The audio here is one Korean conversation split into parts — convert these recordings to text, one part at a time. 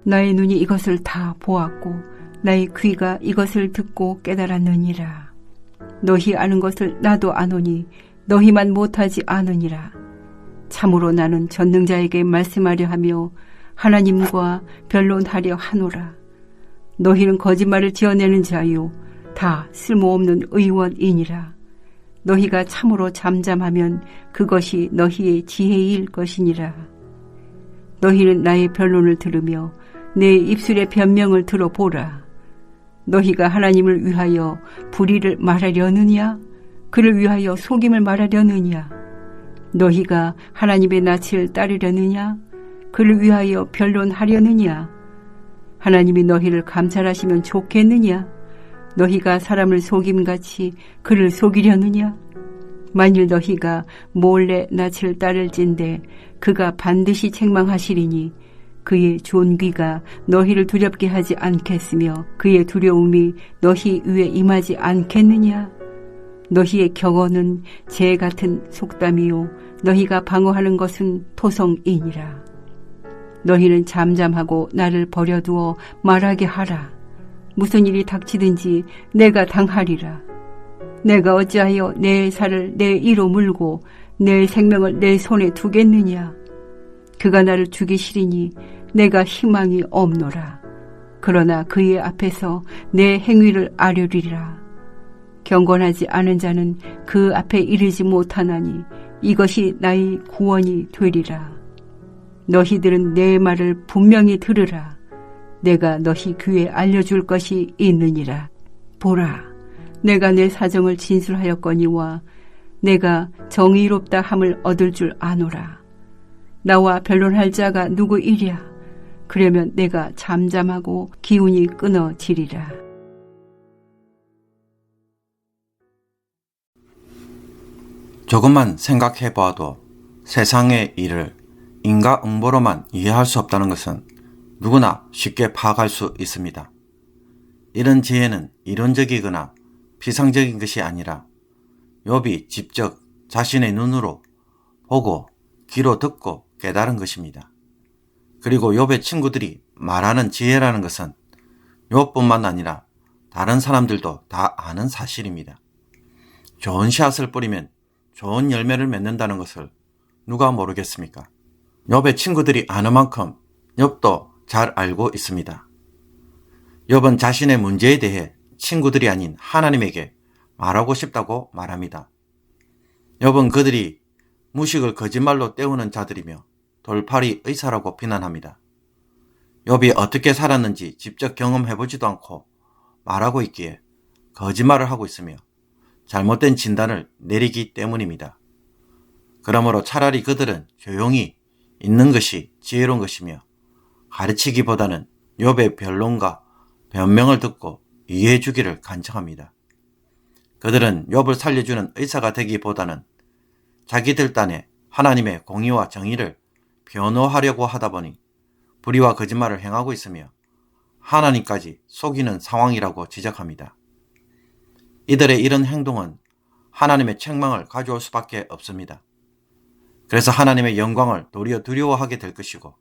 나의 눈이 이것을 다 보았고 나의 귀가 이것을 듣고 깨달았느니라. 너희 아는 것을 나도 아노니 너희만 못하지 않으니라. 참으로 나는 전능자에게 말씀하려 하며 하나님과 변론하려 하노라. 너희는 거짓말을 지어내는 자요 다 쓸모없는 의원이니라. 너희가 참으로 잠잠하면 그것이 너희의 지혜일 것이니라. 너희는 나의 변론을 들으며 내 입술의 변명을 들어보라. 너희가 하나님을 위하여 불의를 말하려느냐? 그를 위하여 속임을 말하려느냐? 너희가 하나님의 낯을 따르려느냐? 그를 위하여 변론하려느냐? 하나님이 너희를 감찰하시면 좋겠느냐? 너희가 사람을 속임같이 그를 속이려느냐? 만일 너희가 몰래 낯을 따를진대 그가 반드시 책망하시리니 그의 존귀가 너희를 두렵게 하지 않겠으며 그의 두려움이 너희 위에 임하지 않겠느냐? 너희의 격언은 재 같은 속담이요 너희가 방어하는 것은 토성이니라. 너희는 잠잠하고 나를 버려두어 말하게 하라. 무슨 일이 닥치든지 내가 당하리라. 내가 어찌하여 내 살을 내 이로 물고 내 생명을 내 손에 두겠느냐? 그가 나를 죽이시리니 내가 희망이 없노라. 그러나 그의 앞에서 내 행위를 아뢰리라. 경건하지 않은 자는 그 앞에 이르지 못하나니 이것이 나의 구원이 되리라. 너희들은 내 말을 분명히 들으라. 내가 너희 귀에 알려줄 것이 있느니라. 보라, 내가 내 사정을 진술하였거니와 내가 정의롭다 함을 얻을 줄 아노라. 나와 변론할 자가 누구이랴? 그러면 내가 잠잠하고 기운이 끊어지리라. 조금만 생각해 보아도 세상의 일을 인과응보로만 이해할 수 없다는 것은 누구나 쉽게 파악할 수 있습니다. 이런 지혜는 이론적이거나 피상적인 것이 아니라 욥이 직접 자신의 눈으로 보고 귀로 듣고 깨달은 것입니다. 그리고 욥의 친구들이 말하는 지혜라는 것은 욥뿐만 아니라 다른 사람들도 다 아는 사실입니다. 좋은 씨앗을 뿌리면 좋은 열매를 맺는다는 것을 누가 모르겠습니까? 욥의 친구들이 아는 만큼 욥도 잘 알고 있습니다. 욥은 자신의 문제에 대해 친구들이 아닌 하나님에게 말하고 싶다고 말합니다. 욥은 그들이 무식을 거짓말로 때우는 자들이며 돌팔이 의사라고 비난합니다. 욥이 어떻게 살았는지 직접 경험해보지도 않고 말하고 있기에 거짓말을 하고 있으며 잘못된 진단을 내리기 때문입니다. 그러므로 차라리 그들은 조용히 있는 것이 지혜로운 것이며 가르치기보다는 욥의 변론과 변명을 듣고 이해해 주기를 간청합니다. 그들은 욥을 살려주는 의사가 되기보다는 자기들 딴에 하나님의 공의와 정의를 변호하려고 하다 보니 불의와 거짓말을 행하고 있으며 하나님까지 속이는 상황이라고 지적합니다. 이들의 이런 행동은 하나님의 책망을 가져올 수밖에 없습니다. 그래서 하나님의 영광을 도리어 두려워하게 될 것이고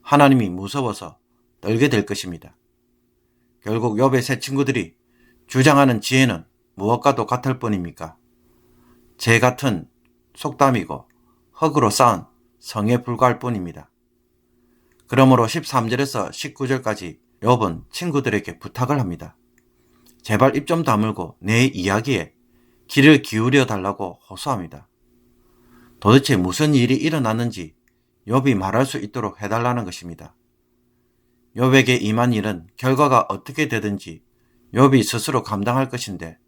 하나님이 무서워서 떨게 될 것입니다. 결국 욥의 세 친구들이 주장하는 지혜는 무엇과도 같을 뿐입니까? 재 같은 속담이고 흙으로 쌓은 성에 불과할 뿐입니다. 그러므로 13절에서 19절까지 욥은 친구들에게 부탁을 합니다. 제발 입 좀 다물고 내 이야기에 귀를 기울여 달라고 호소합니다. 도대체 무슨 일이 일어났는지 욥이 말할 수 있도록 해달라는 것입니다. 욥에게 임한 일은 결과가 어떻게 되든지 욥이 스스로 감당할 것인데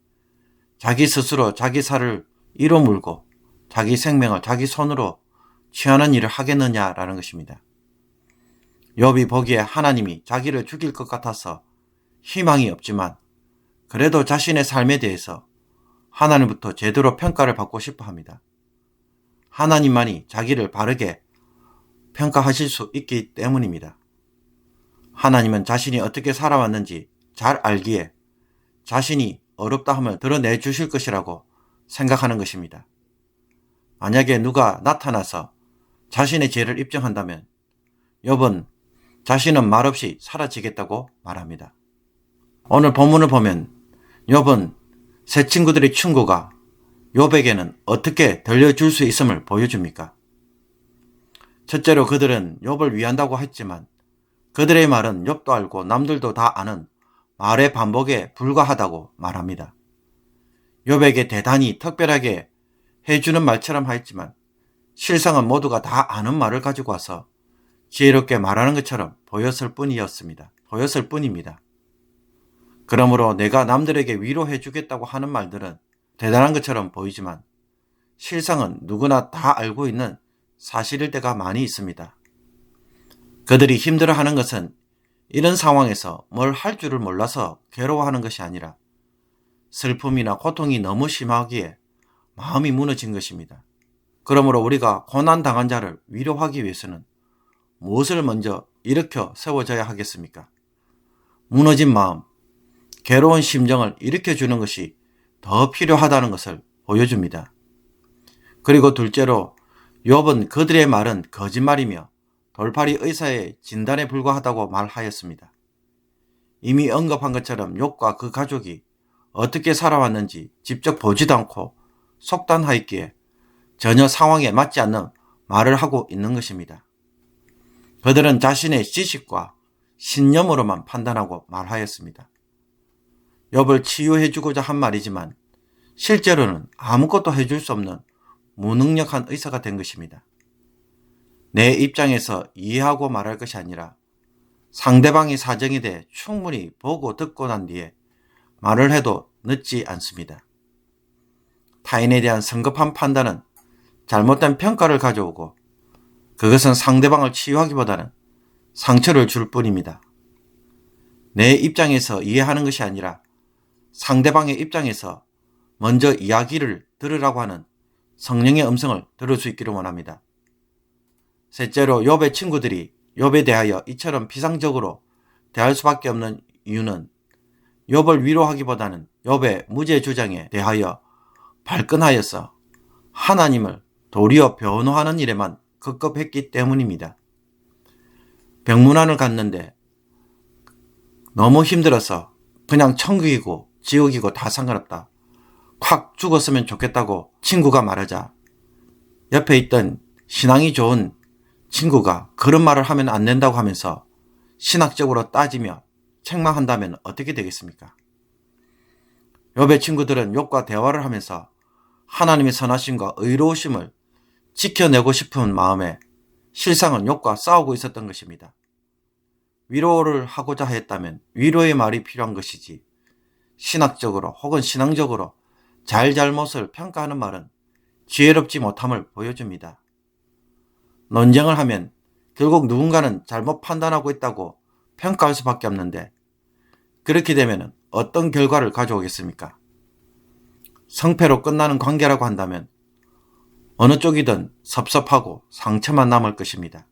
자기 스스로 자기 살을 이로 물고 자기 생명을 자기 손으로 취하는 일을 하겠느냐라는 것입니다. 욥이 보기에 하나님이 자기를 죽일 것 같아서 희망이 없지만 그래도 자신의 삶에 대해서 하나님부터 제대로 평가를 받고 싶어 합니다. 하나님만이 자기를 바르게 평가하실 수 있기 때문입니다. 하나님은 자신이 어떻게 살아왔는지 잘 알기에 자신이 어렵다 함을 드러내 주실 것이라고 생각하는 것입니다. 만약에 누가 나타나서 자신의 죄를 입증한다면 욥은 자신은 말없이 사라지겠다고 말합니다. 오늘 본문을 보면 욥은 세 친구들의 충고가 욥에게는 어떻게 들려줄 수 있음을 보여줍니까? 첫째로 그들은 욥을 위한다고 했지만 그들의 말은 욥도 알고 남들도 다 아는 말의 반복에 불과하다고 말합니다. 욥에게 대단히 특별하게 해주는 말처럼 하였지만 실상은 모두가 다 아는 말을 가지고 와서 지혜롭게 말하는 것처럼 보였을 뿐입니다. 그러므로 내가 남들에게 위로해 주겠다고 하는 말들은 대단한 것처럼 보이지만 실상은 누구나 다 알고 있는 사실일 때가 많이 있습니다. 그들이 힘들어하는 것은 이런 상황에서 뭘 할 줄을 몰라서 괴로워하는 것이 아니라 슬픔이나 고통이 너무 심하기에 마음이 무너진 것입니다. 그러므로 우리가 고난당한 자를 위로하기 위해서는 무엇을 먼저 일으켜 세워져야 하겠습니까? 무너진 마음, 괴로운 심정을 일으켜주는 것이 더 필요하다는 것을 보여줍니다. 그리고 둘째로 욥은 그들의 말은 거짓말이며 돌팔이 의사의 진단에 불과하다고 말하였습니다. 이미 언급한 것처럼 욥과 그 가족이 어떻게 살아왔는지 직접 보지도 않고 속단하였기에 전혀 상황에 맞지 않는 말을 하고 있는 것입니다. 그들은 자신의 지식과 신념으로만 판단하고 말하였습니다. 욥을 치유해주고자 한 말이지만 실제로는 아무것도 해줄 수 없는 무능력한 의사가 된 것입니다. 내 입장에서 이해하고 말할 것이 아니라 상대방의 사정에 대해 충분히 보고 듣고 난 뒤에 말을 해도 늦지 않습니다. 타인에 대한 성급한 판단은 잘못된 평가를 가져오고 그것은 상대방을 치유하기보다는 상처를 줄 뿐입니다. 내 입장에서 이해하는 것이 아니라 상대방의 입장에서 먼저 이야기를 들으라고 하는 성령의 음성을 들을 수 있기를 원합니다. 셋째로 욥의 친구들이 욥에 대하여 이처럼 피상적으로 대할 수밖에 없는 이유는 욥을 위로하기보다는 욥의 무죄 주장에 대하여 발끈하여서 하나님을 도리어 변호하는 일에만 급급했기 때문입니다. 병문안을 갔는데 너무 힘들어서 그냥 천국이고 지옥이고 다 상관없다. 확 죽었으면 좋겠다고 친구가 말하자 옆에 있던 신앙이 좋은 친구가 그런 말을 하면 안 된다고 하면서 신학적으로 따지며 책망한다면 어떻게 되겠습니까? 욥의 친구들은 욥과 대화를 하면서 하나님의 선하심과 의로우심을 지켜내고 싶은 마음에 실상은 욥과 싸우고 있었던 것입니다. 위로를 하고자 했다면 위로의 말이 필요한 것이지 신학적으로 혹은 신앙적으로 잘잘못을 평가하는 말은 지혜롭지 못함을 보여줍니다. 논쟁을 하면 결국 누군가는 잘못 판단하고 있다고 평가할 수밖에 없는데 그렇게 되면 어떤 결과를 가져오겠습니까? 성패로 끝나는 관계라고 한다면 어느 쪽이든 섭섭하고 상처만 남을 것입니다.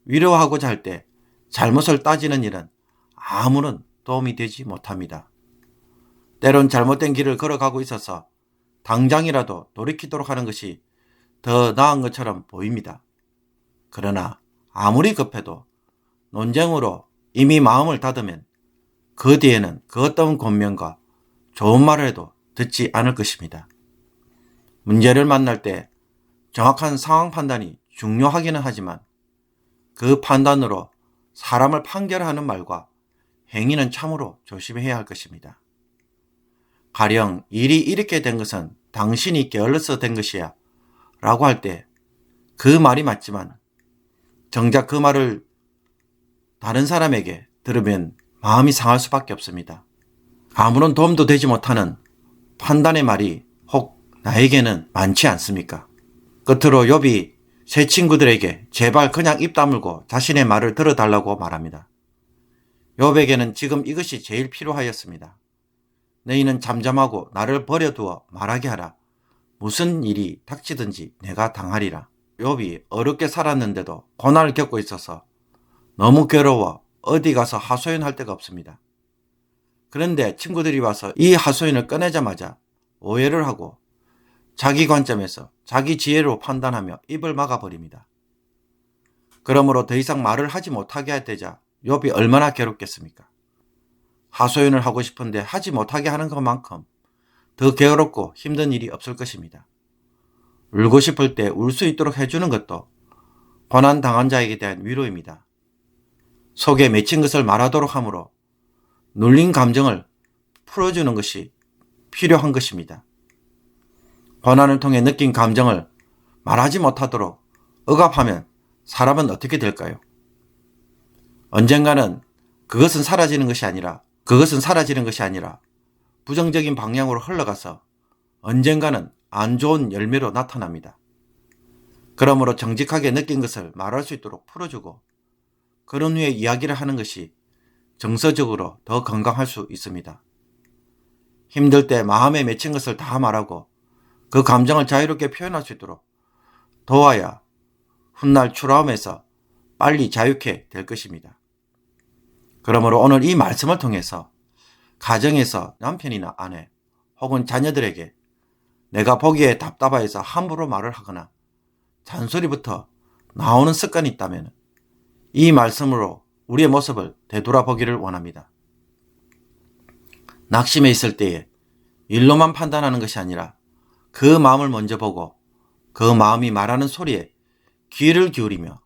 위로하고자 할 때 잘못을 따지는 일은 아무런 도움이 되지 못합니다. 때론 잘못된 길을 걸어가고 있어서 당장이라도 돌이키도록 하는 것이 더 나은 것처럼 보입니다. 그러나 아무리 급해도 논쟁으로 이미 마음을 닫으면 그 뒤에는 그 어떤 권면과 좋은 말을 해도 듣지 않을 것입니다. 문제를 만날 때 정확한 상황 판단이 중요하기는 하지만 그 판단으로 사람을 판결하는 말과 행위는 참으로 조심해야 할 것입니다. 가령 일이 이렇게 된 것은 당신이 게을러서 된 것이야 라고 할 때 그 말이 맞지만 정작 그 말을 다른 사람에게 들으면 마음이 상할 수밖에 없습니다. 아무런 도움도 되지 못하는 판단의 말이 혹 나에게는 많지 않습니까? 끝으로 욥이 세 친구들에게 제발 그냥 입 다물고 자신의 말을 들어달라고 말합니다. 욥에게는 지금 이것이 제일 필요하였습니다. 너희는 잠잠하고 나를 버려두어 말하게 하라. 무슨 일이 닥치든지 내가 당하리라. 욥이 어렵게 살았는데도 고난을 겪고 있어서 너무 괴로워 어디 가서 하소연할 데가 없습니다. 그런데 친구들이 와서 이 하소연을 꺼내자마자 오해를 하고 자기 관점에서 자기 지혜로 판단하며 입을 막아버립니다. 그러므로 더 이상 말을 하지 못하게 되자 욥이 얼마나 괴롭겠습니까? 하소연을 하고 싶은데 하지 못하게 하는 것만큼 더 괴롭고 힘든 일이 없을 것입니다. 울고 싶을 때 울 수 있도록 해주는 것도 고난당한 자에게 대한 위로입니다. 속에 맺힌 것을 말하도록 하므로 눌린 감정을 풀어주는 것이 필요한 것입니다. 고난을 통해 느낀 감정을 말하지 못하도록 억압하면 사람은 어떻게 될까요? 언젠가는 그것은 사라지는 것이 아니라 부정적인 방향으로 흘러가서 언젠가는 안 좋은 열매로 나타납니다. 그러므로 정직하게 느낀 것을 말할 수 있도록 풀어주고 그런 후에 이야기를 하는 것이 정서적으로 더 건강할 수 있습니다. 힘들 때 마음에 맺힌 것을 다 말하고 그 감정을 자유롭게 표현할 수 있도록 도와야 훗날 추라움에서 빨리 자유케 될 것입니다. 그러므로 오늘 이 말씀을 통해서 가정에서 남편이나 아내 혹은 자녀들에게 내가 보기에 답답해서 함부로 말을 하거나 잔소리부터 나오는 습관이 있다면 이 말씀으로 우리의 모습을 되돌아보기를 원합니다. 낙심해 있을 때에 일로만 판단하는 것이 아니라 그 마음을 먼저 보고 그 마음이 말하는 소리에 귀를 기울이며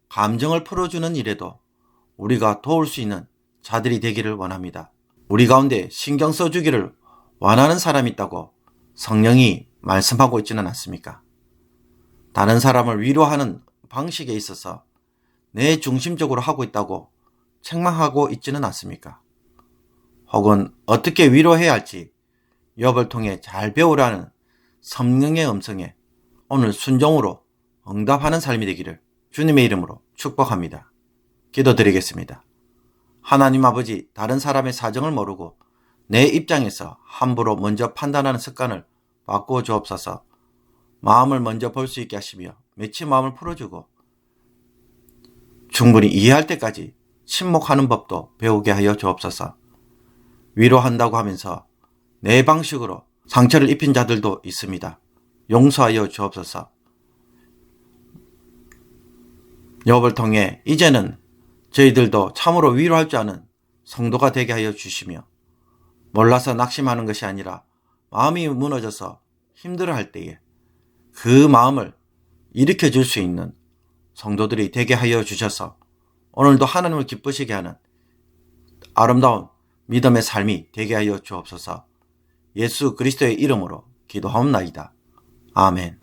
감정을 풀어주는 일에도 우리가 도울 수 있는 자들이 되기를 원합니다. 우리 가운데 신경 써주기를 원하는 사람이 있다고 성령이 말씀하고 있지는 않습니까? 다른 사람을 위로하는 방식에 있어서 내 중심적으로 하고 있다고 책망하고 있지는 않습니까? 혹은 어떻게 위로해야 할지 욥을 통해 잘 배우라는 성령의 음성에 오늘 순종으로 응답하는 삶이 되기를 주님의 이름으로 축복합니다. 기도드리겠습니다. 하나님 아버지, 다른 사람의 사정을 모르고 내 입장에서 함부로 먼저 판단하는 습관을 바꾸어 주옵소서. 마음을 먼저 볼 수 있게 하시며 맺힌 마음을 풀어주고 충분히 이해할 때까지 침묵하는 법도 배우게 하여 주옵소서. 위로한다고 하면서 내 방식으로 상처를 입힌 자들도 있습니다. 용서하여 주옵소서. 욥을 통해 이제는 저희들도 참으로 위로할 줄 아는 성도가 되게 하여 주시며 몰라서 낙심하는 것이 아니라 마음이 무너져서 힘들어할 때에 그 마음을 일으켜 줄 수 있는 성도들이 되게 하여 주셔서 오늘도 하나님을 기쁘시게 하는 아름다운 믿음의 삶이 되게 하여 주옵소서. 예수 그리스도의 이름으로 기도하옵나이다. 아멘.